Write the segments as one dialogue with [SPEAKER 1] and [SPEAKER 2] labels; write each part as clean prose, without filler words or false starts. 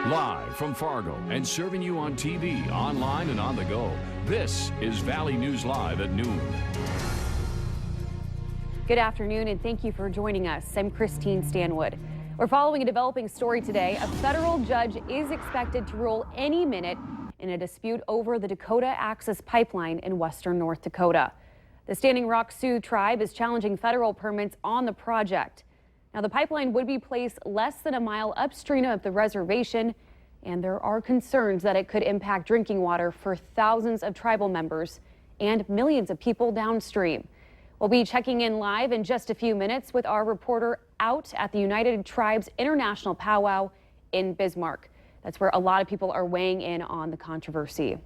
[SPEAKER 1] Live from Fargo and serving you on TV, online, and on the go. This is Valley News Live at noon.
[SPEAKER 2] Good afternoon, and thank you for joining us. I'm Christine Stanwood. We're following a developing story today. A federal judge is expected to rule any minute in a dispute over the Dakota Access Pipeline in western North Dakota. The Standing Rock Sioux tribe is challenging federal permits on the project. Now, the pipeline would be placed less than a mile upstream of the reservation, and there are concerns that it could impact drinking water for thousands of tribal members and millions of people downstream. We'll be checking in live in just a few minutes with our reporter out at the United Tribes International Powwow in Bismarck. That's where a lot of people are weighing in on the controversy.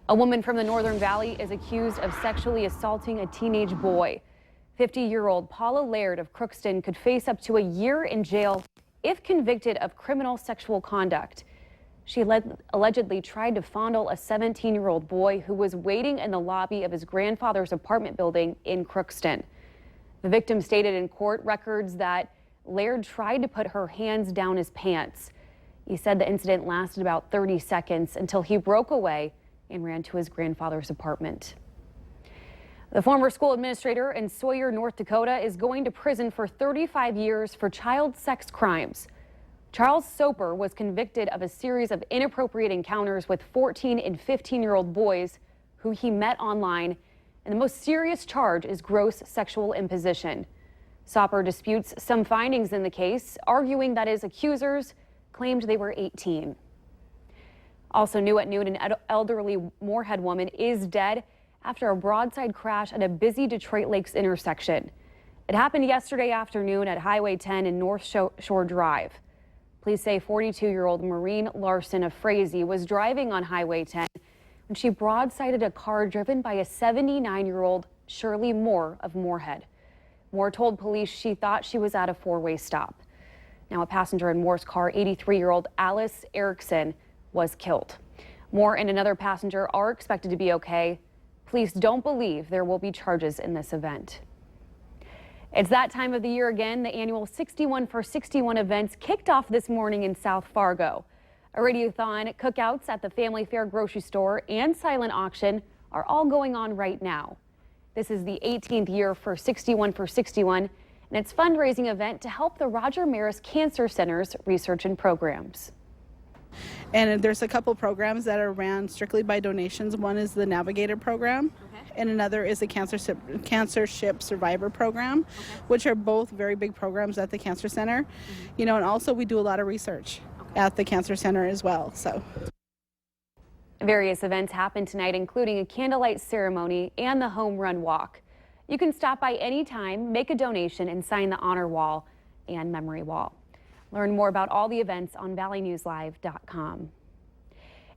[SPEAKER 2] A woman from the Northern Valley is accused of sexually assaulting a teenage boy. 50-year-old Paula Laird of Crookston could face up to a year in jail if convicted of criminal sexual conduct. She allegedly tried to fondle a 17-year-old boy who was waiting in the lobby of his grandfather's apartment building in Crookston. The victim stated in court records that Laird tried to put her hands down his pants. He said the incident lasted about 30 seconds until he broke away and ran to his grandfather's apartment. The former school administrator in Sawyer, North Dakota, is going to prison for 35 years for child sex crimes. Charles Soper was convicted of a series of inappropriate encounters with 14 and 15-year-old boys who he met online, and the most serious charge is gross sexual imposition. Soper disputes some findings in the case, arguing that his accusers claimed they were 18. Also new at noon, an elderly Moorhead woman is dead after a broadside crash at a busy Detroit Lakes intersection. It happened yesterday afternoon at Highway 10 and North Shore Drive. Police say 42-year-old Maureen Larson of Frazee was driving on Highway 10 when she broadsided a car driven by a 79-year-old Shirley Moore of Moorhead. Moore told police she thought she was at a four-way stop. Now, a passenger in Moore's car, 83-year-old Alice Erickson, was killed. Moore and another passenger are expected to be okay. Police don't believe there will be charges in this event. It's that time of the year again. The annual 61 for 61 events kicked off this morning in South Fargo. A radiothon, cookouts at the Family Fair grocery store, and silent auction are all going on right now. This is the 18th year for 61 for 61, and it's a fundraising event to help the Roger Maris Cancer Center's research and programs.
[SPEAKER 3] And there's a couple programs that are ran strictly by donations. One is the Navigator program, and another is the Cancer Ship Survivor program, which are both very big programs at the Cancer Center. You know, and also we do a lot of research at the Cancer Center as well. So
[SPEAKER 2] various events happen tonight, including a candlelight ceremony and the home run walk. You can stop by anytime, make a donation, and sign the honor wall and memory wall. Learn more about all the events on valleynewslive.com.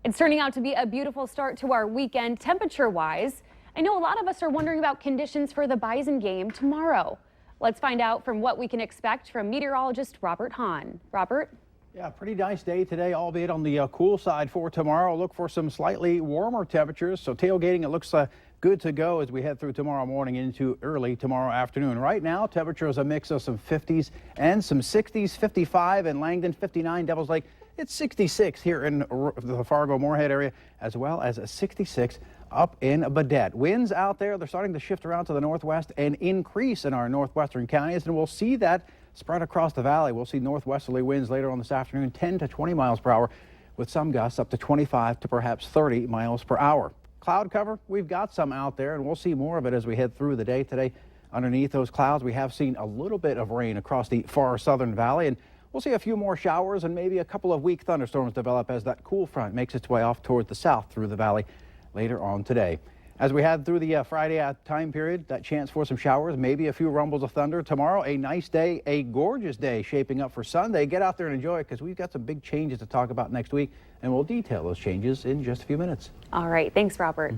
[SPEAKER 2] It's turning out to be a beautiful start to our weekend temperature-wise. I know a lot of us are wondering about conditions for the Bison game tomorrow. Let's find out from what we can expect from meteorologist Robert Hahn. Robert?
[SPEAKER 4] Yeah, pretty nice day today, albeit on the cool side for tomorrow. Look for some slightly warmer temperatures, so tailgating, it looks good to go as we head through tomorrow morning into early tomorrow afternoon. Right now, temperature is a mix of some 50s and some 60s, 55 in Langdon, 59 Devils Lake. It's 66 here in the Fargo-Moorhead area, as well as a 66 up in Baudette. Winds out there, they're starting to shift around to the northwest and increase in our northwestern counties, and we'll see that spread across the valley. We'll see northwesterly winds later on this afternoon, 10 to 20 miles per hour, with some gusts up to 25 to perhaps 30 miles per hour. Cloud cover, we've got some out there, and we'll see more of it as we head through the day today. Underneath those clouds, we have seen a little bit of rain across the far southern valley, and we'll see a few more showers and maybe a couple of weak thunderstorms develop as that cool front makes its way off toward the south through the valley later on today. As we head through the Friday time period, that chance for some showers, maybe a few rumbles of thunder. Tomorrow, a nice day, a gorgeous day shaping up for Sunday. Get out there and enjoy it because we've got some big changes to talk about next week, and we'll detail those changes in just a few minutes.
[SPEAKER 2] All right. Thanks, Robert.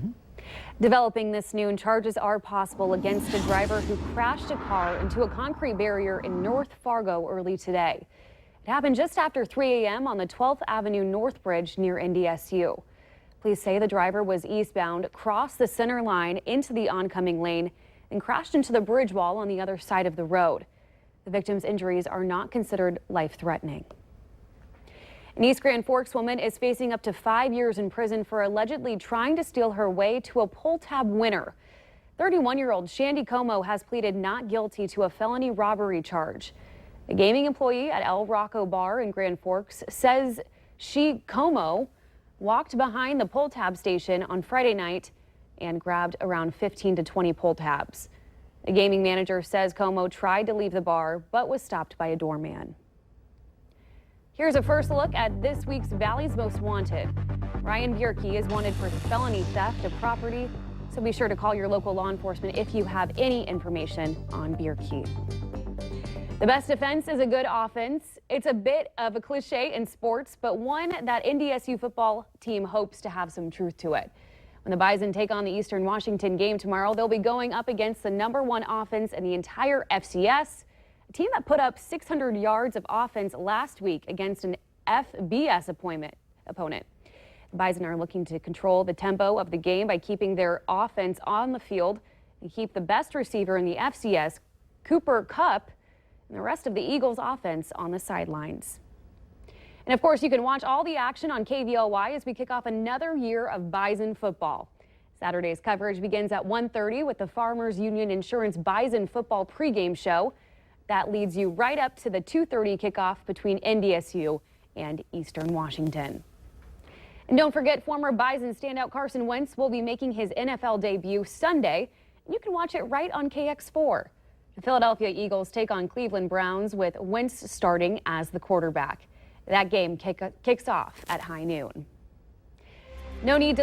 [SPEAKER 2] Developing this noon, charges are possible against a driver who crashed a car into a concrete barrier in North Fargo early today. It happened just after 3 a.m. on the 12th Avenue North Bridge near NDSU. Police say the driver was eastbound, crossed the center line into the oncoming lane, and crashed into the bridge wall on the other side of the road. The victim's injuries are not considered life-threatening. An East Grand Forks woman is facing up to 5 years in prison for allegedly trying to steal her way to a pull tab winner. 31-year-old Shandy Como has pleaded not guilty to a felony robbery charge. A gaming employee at El Rocco Bar in Grand Forks says Como walked behind the pull tab station on Friday night and grabbed around 15 to 20 pull tabs. The gaming manager says Como tried to leave the bar but was stopped by a doorman. Here's a first look at this week's Valley's Most Wanted. Ryan Bierke is wanted for felony theft of property, so be sure to call your local law enforcement if you have any information on Bierke. The best defense is a good offense. It's a bit of a cliche in sports, but one that NDSU football team hopes to have some truth to it. When the Bison take on the Eastern Washington game tomorrow, they'll be going up against the #1 offense in the entire FCS. A team that put up 600 yards of offense last week against an FBS opponent. The Bison are looking to control the tempo of the game by keeping their offense on the field and keep the best receiver in the FCS, Cooper Kupp, and the rest of the Eagles offense on the sidelines. And of course, you can watch all the action on KVLY as we kick off another year of Bison football. Saturday's coverage begins at 1:30 with the Farmers Union Insurance Bison football pregame show. That leads you right up to the 2:30 kickoff between NDSU and Eastern Washington. And don't forget, former Bison standout Carson Wentz will be making his NFL debut Sunday. You can watch it right on KX4. The Philadelphia Eagles take on Cleveland Browns with Wentz starting as the quarterback. That game kicks off at high noon. No need to